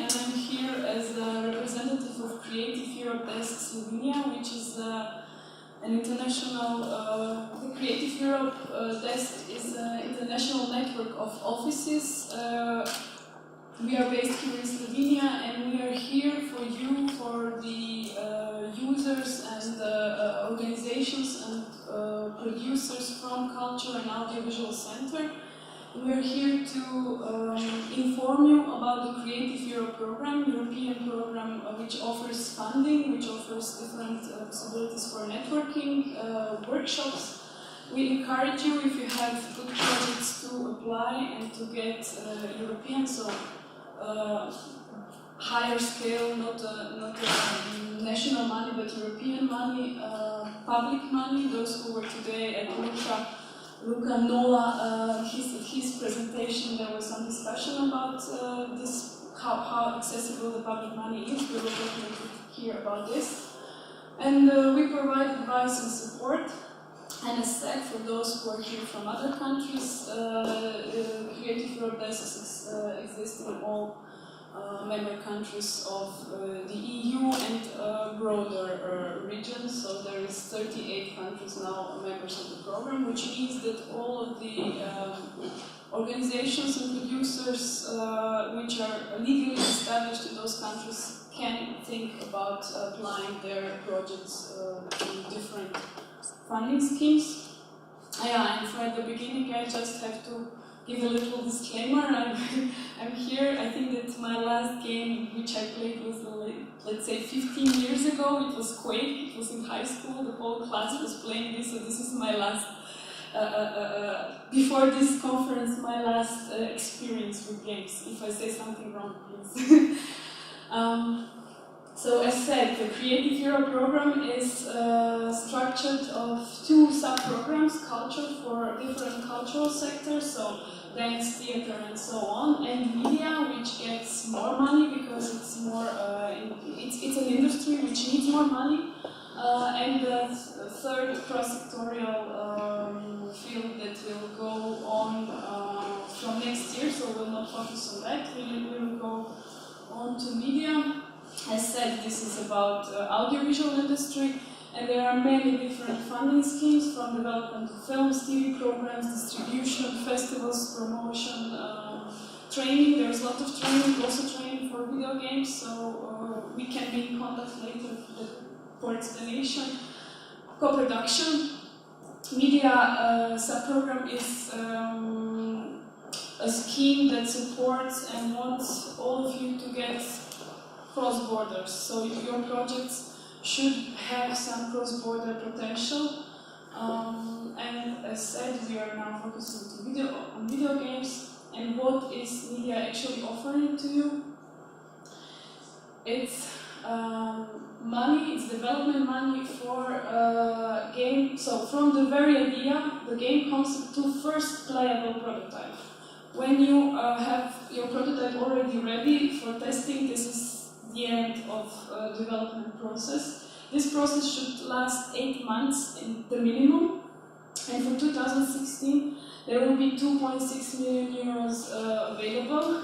and I'm here as a representative of Creative Media Desk Slovenia, which is an international, the Creative Europe Desk is an international network of offices. We are based here in Slovenia, and we are here for you, for the users and organizations and producers from Culture and Audiovisual Center. We are here to inform you about the Creative Europe program, European program which offers funding, which offers different possibilities for networking, workshops. We encourage you, if you have good projects, to apply and to get European, so higher scale, not national money, but European money, public money. Those who were today at Luca Nola, his presentation, there was some discussion about this, how accessible the public money is. We will definitely hear about this. And we provide advice and support. And as said, for those who are here from other countries, Creative Europe Desk exists in all member countries of the EU and broader regions. So there is 38 countries now members of the program, which means that all of the organizations and producers which are legally established in those countries can think about applying their projects to different funding schemes. And at the beginning I just have to give a little disclaimer. I'm here, I think that my last game which I played was, let's say, 15 years ago. It was Quake, it was in high school, the whole class was playing this, so this is my last, before this conference, my last experience with games. If I say something wrong, please. So as said, the Creative Europe program is structured of two sub-programs, culture for different cultural sectors, so dance, theater and so on, and media, which gets more money because it's more, it's an industry which needs more money, and the third cross-sectorial field that will go on from next year, so we'll not focus on that, we will go on to media. As said, this is about audiovisual industry, and there are many different funding schemes, from development of films, TV programs, distribution, festivals, promotion, training. There's a lot of training, also training for video games, so we can be in contact later for explanation. Co-production. Media sub-program is a scheme that supports and wants all of you to get cross-borders, so your projects should have some cross-border potential. And as said, we are now focusing on video games. And what is media actually offering to you? It's money, it's development money for game. So from the very idea, the game concept, to first playable prototype. When you have your prototype already ready for testing, this is the end of development process. This process should last 8 months in the minimum, and for 2016 there will be 2.6 million euros available.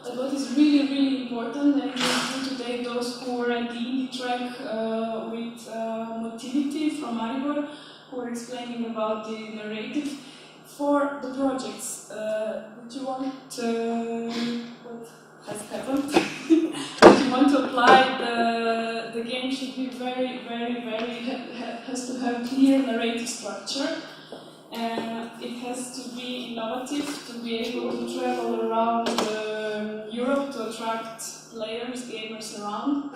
But what is really, really important, and today those who were at the indie track with Motility from Maribor, who are explaining about the narrative, for the projects, did you want to, what has happened? If you want to apply, the game should be very, has to have clear narrative structure. It has to be innovative, to be able to travel around Europe to attract players, gamers around.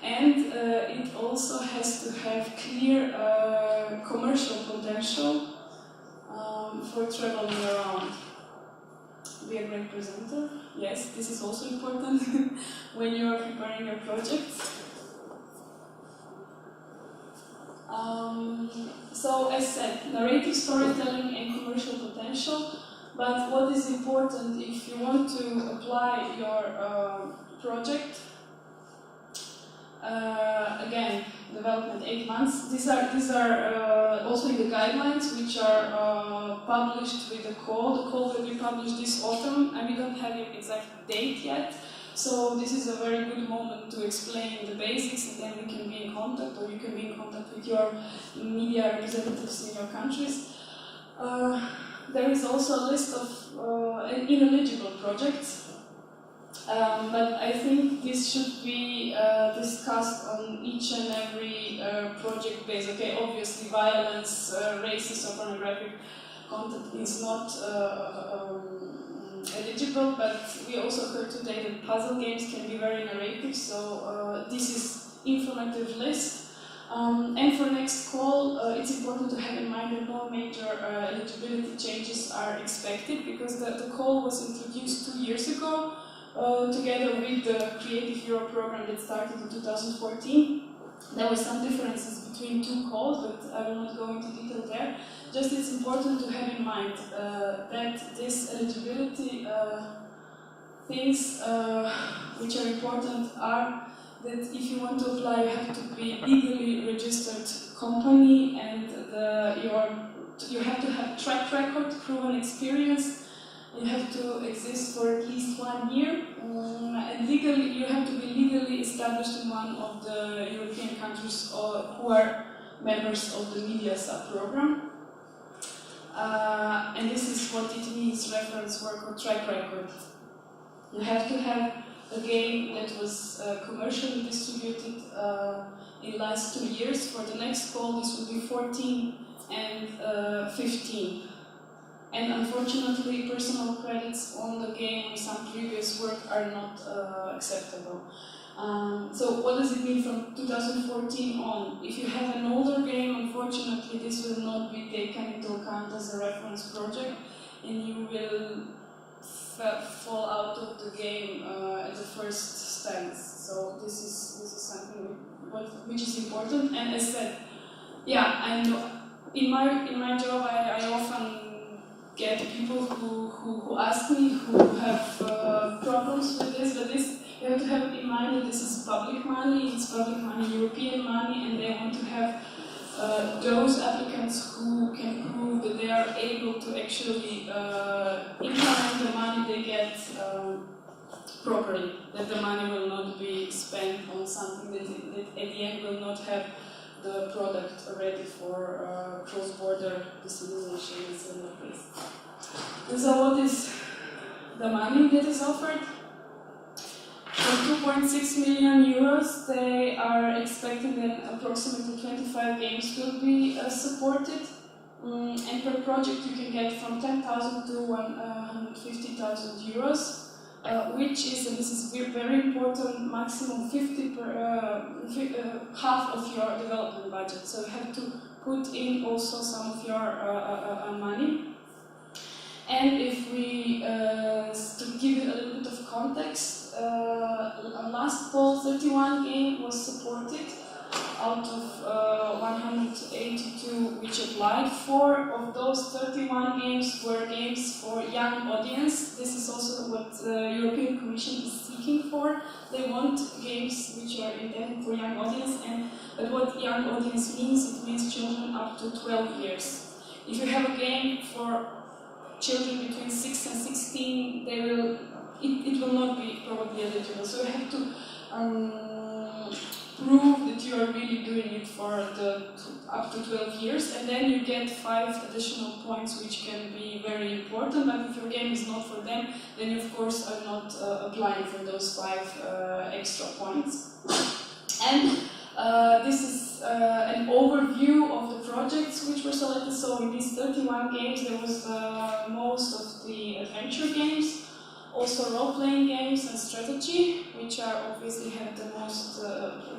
And it also has to have clear commercial potential for traveling around. Be a great presenter. Yes, this is also important when you are preparing your projects. So as said, narrative storytelling and commercial potential, but what is important if you want to apply your project, Again, development 8 months. These are also in the guidelines, which are published with the call. The call will be published this autumn, and we don't have an exact date yet. So this is a very good moment to explain the basics, and then we can be in contact, or you can be in contact with your media representatives in your countries. There is also a list of ineligible projects. But I think this should be discussed on each and every project base. Okay, obviously violence, racist or pornographic content is not eligible, but we also heard today that puzzle games can be very narrative, so this is informative list. And for next call, it's important to have in mind that no major eligibility changes are expected, because the call was introduced 2 years ago, together with the Creative Europe program that started in 2014. There were some differences between two calls, but I will not go into detail there. Just it's important to have in mind that this eligibility things which are important are that if you want to apply, you have to be legally registered company, and you have to have track record, proven experience. You have to exist for at least 1 year, and legally, you have to be legally established in one of the European countries who are members of the Media sub-program. And this is what it means, reference work or track record. You have to have a game that was commercially distributed in the last 2 years. For the next call, this will be 14 and 15. And unfortunately, personal credits on the game and some previous work are not acceptable. So what does it mean from 2014 on? If you have an older game, unfortunately, this will not be taken into account as a reference project, and you will fall out of the game at the first stance. So this is something which is important. And as said, yeah, I know in my job I often get people who ask me, who have problems with this, but this, you have to have in mind that this is public money, it's public money, European money, and they want to have those applicants who can prove that they are able to actually implement the money they get properly, that the money will not be spent on something that at the end will not have the product ready for cross-border dissemination in similar place. And so what is the money that is offered? For 2.6 million euros, they are expecting that approximately 25 games will be supported. And per project you can get from 10,000 to 150,000 euros. Which is, and this is very important, maximum half of your development budget. So you have to put in also some of your money. And if we, to give you a little bit of context, on last call 31 game was supported out of 182 which applied. 4 of those 31 games were games for young audience. This is also what the European Commission is seeking for. They want games which are intended for young audience, but what young audience means, it means children up to 12 years. If you have a game for children between 6 and 16, it will not be probably eligible. So you have to prove that you are really doing it for up to 12 years, and then you get 5 additional points, which can be very important. But if your game is not for them, then you of course are not applying for those 5 extra points. And this is an overview of the projects which were selected. So in these 31 games, there was most of the adventure games, also role-playing games and strategy, which are obviously have the most,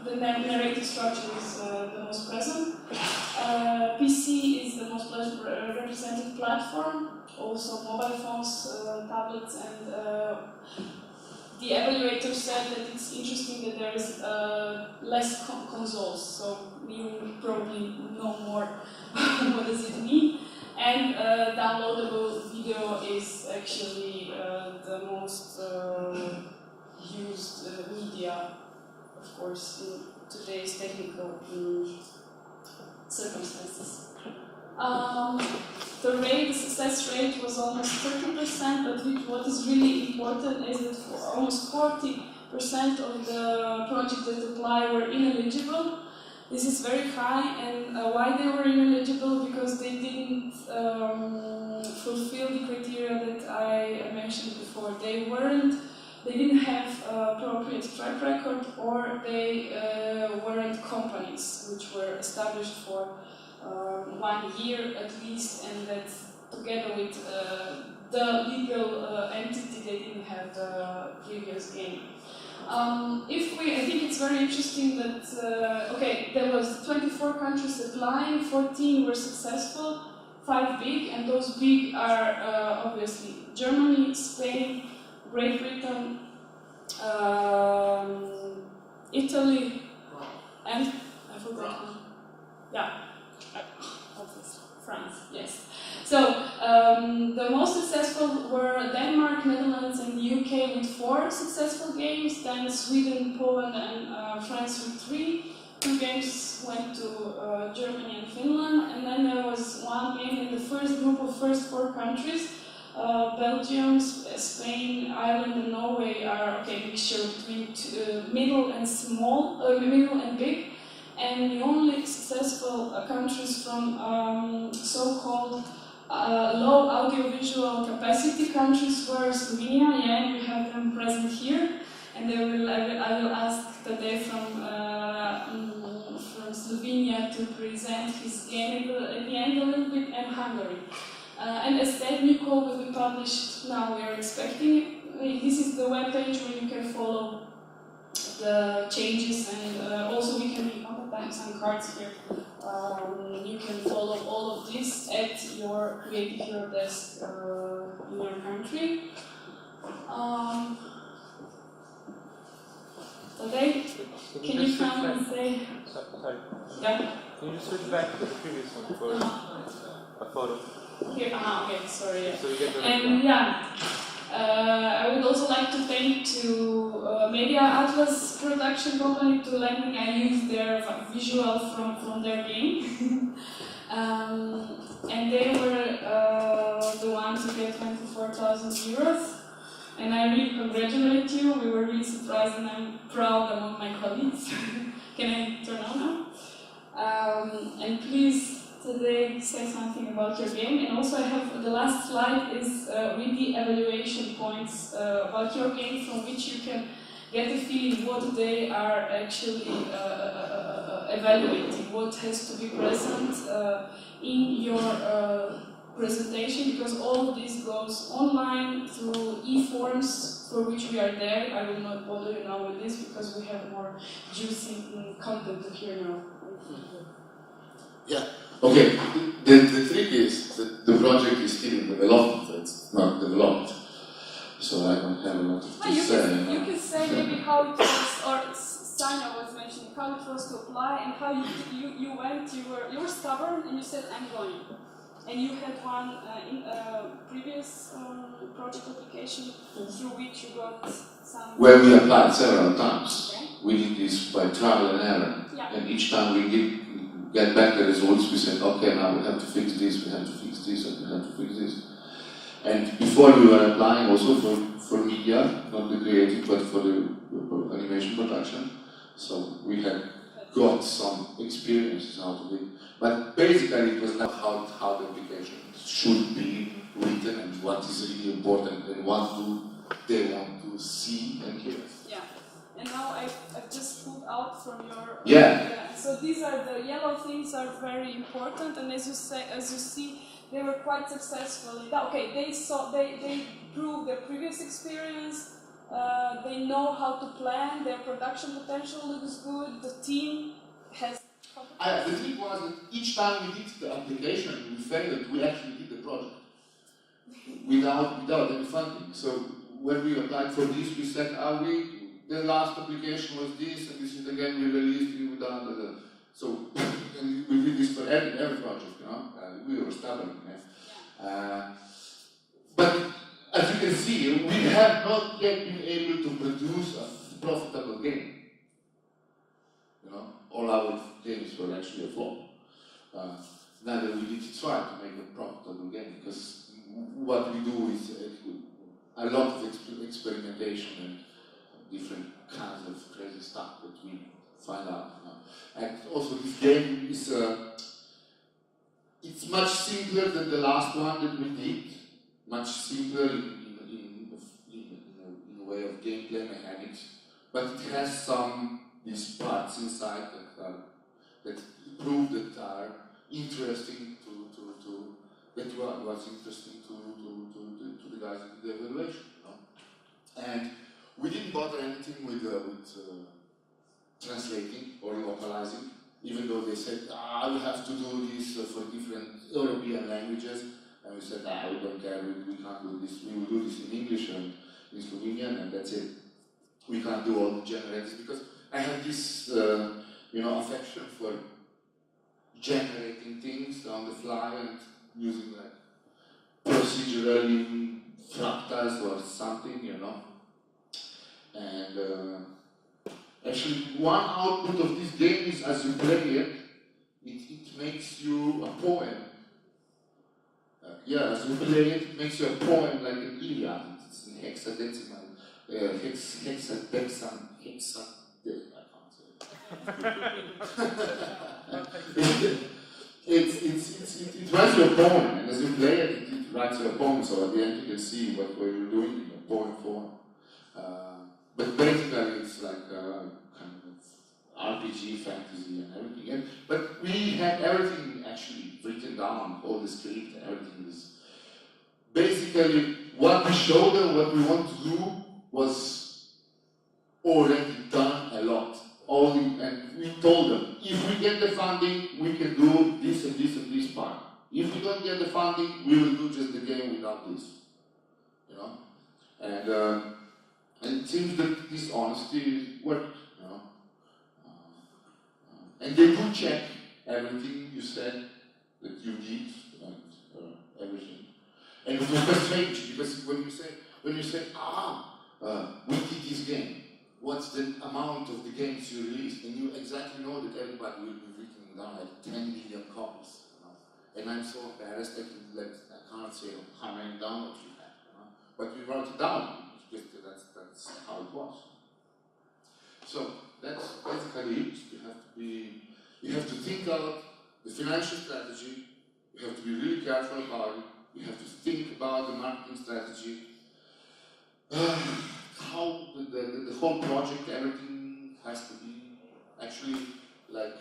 the narrative structure is the most present. PC is the most represented platform, also mobile phones, tablets, and the evaluator said that it's interesting that there is less consoles, so you probably know more what does it mean. And downloadable video is actually the most used media, of course, today's technical circumstances. The success rate was almost 30%, but what is really important is that almost 40% of the projects that apply were ineligible. This is very high, and why they were ineligible? Because they didn't fulfill the criteria that I mentioned before. They didn't have appropriate track record, or they weren't companies which were established for 1 year at least, and that together with the legal entity, they didn't have the previous game. I think it's very interesting that, there was 24 countries applying, 14 were successful, 5 big, and those big are obviously Germany, Spain, Great Britain, Italy, and I forgot one. Yeah, France, yes. So, the most successful were Denmark, Netherlands, and the UK with 4 successful games, then Sweden, Poland, and France with 3. 2 games went to Germany and Finland, and then there was 1 game in the first group of first 4 countries. Belgium, Spain, Ireland, and Norway are mixture between middle and big. And the only successful countries from so-called low audiovisual capacity countries were Slovenia, and we have them present here. And I will ask today from Slovenia to present his game at the end a little bit, and Hungary. And as said, new code will be published now. We are expecting it. This is the web page where you can follow the changes, and also we can have some cards here. You can follow all of this at your Creative Media Desk in your country. Today, can you come and say? Sorry. Yeah. Can you switch back to the previous one for a photo? Here. Okay. Sorry. Yeah. So we get the And I would also like to thank to Media Atlas production company to let me use their visual from their game. And they were the ones who get 24,000 euros. And I really congratulate you. We were really surprised, and I'm proud among my colleagues. Can I turn on now? And please today say something about your game. And also I have the last slide is with the evaluation points about your game, from which you can get a feeling what they are actually evaluating, what has to be present in your presentation, because all of this goes online through e-forms for which we are there. I will not bother you now with this because we have more juicy content to hear now. Yeah. Okay. The trick is that the project is still in development. It's not developed, so I don't have a lot to say. You can say maybe how it was, or Sanya was mentioning how it was to apply and how you went. You were stubborn and you said I'm going. And you had one in previous project application through which you got some... Well, we applied several times. Okay. We did this by trial and error. Yeah. And each time we get back the results, we said, okay, now we have to fix this, we have to fix this, and we have to fix this. And before we were applying also for media, not the creative, but for the animation production. So we had got some experiences out of it. But basically it was not how the application should be written and what is really important and what do they want to see and hear. Yeah. And now I've just pulled out from your... Yeah. So these are the yellow things are very important, and as you see, they were quite successful. Okay, they proved their previous experience. They know how to plan. Their production potential looks good. The team has... The trick was that each time we did the application, we felt that we actually did the project without any funding. So when we applied for this, we said, the last application was this, and this is again we released it without the. So and we did this for every project, you know. We were stubborn, but as you can see, we have not yet been able to produce a profitable game. You know, all our games were actually a flop. Neither we did try to make a profitable game, because what we do is a lot of experimentation and different kinds of crazy stuff that we find out. And also this game is it's much simpler than the last one that we did, much simpler in a way of gameplay mechanics, but it has these parts inside that prove that are interesting that was interesting to the guys that did the evaluation. And we didn't bother anything with translating or localizing, even though they said, we have to do this for different European languages, and we said, we don't care, we can't do this, we will do this in English and in Slovenian, and that's it. We can't do all the generators, because I have this affection for generating things on the fly and using like procedural fractals or something, And actually, one output of this game is, as you play it makes you a poem. As you play it makes you a poem like an Iliad. It's in hexadecimal, It writes you a poem, and as you play it, it writes you a poem, so at the end you can see what you're doing in a poem form. But basically it's like kind of RPG, fantasy and everything. But we had everything actually written down, all the script and everything is basically what we showed them, what we want to do was already done a lot. And we told them, if we get the funding, we can do this and this and this part. If we don't get the funding, we will do just the game without this. And it seems that this honesty worked. And they do check everything you said that you did and everything. And it was strange because when you say, we did this game. What's the amount of the games you released? And you exactly know that everybody will be written down like 10 million copies. And I'm so embarrassed I can't say how many downloads you had. But we wrote it down because that's how it was. So that's basically it. You have to think out the financial strategy. You have to be really careful about it. You have to think about the marketing strategy. How the whole project, everything has to be actually like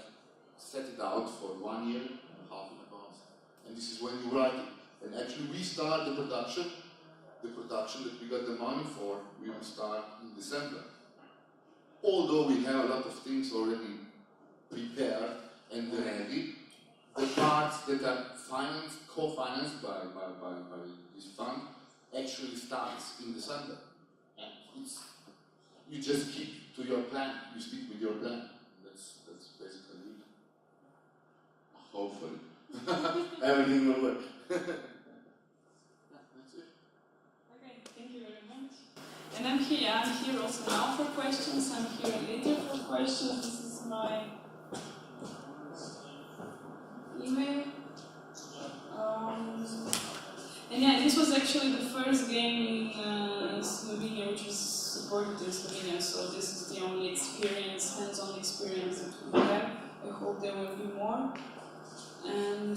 set it out for 1 year and a half in advance. And this is when you write it. And actually we start the production that we got the money for, we will start in December. Although we have a lot of things already prepared and ready, the parts that are co-financed by this fund actually starts in December. And you just keep to your plan, you stick with your plan. That's basically it. Hopefully. Everything will work. That's it. Okay, thank you very much. And I'm here also now for questions. I'm here later for questions. This is my email. And this was actually the first game in Slovenia which was supported in Slovenia, so this is the only experience, hands-on experience that we have. I hope there will be more. And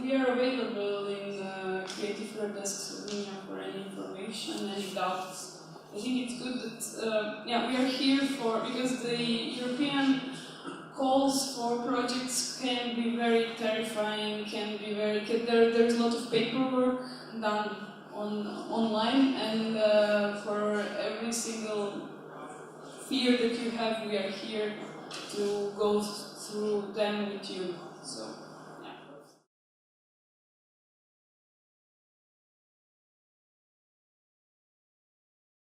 we are available in Creative Media Desk Slovenia for any information, any doubts. I think it's good that we are here because the European calls for projects can be very terrifying, there is a lot of paperwork done online, and for every single fear that you have, we are here to go through them with you. So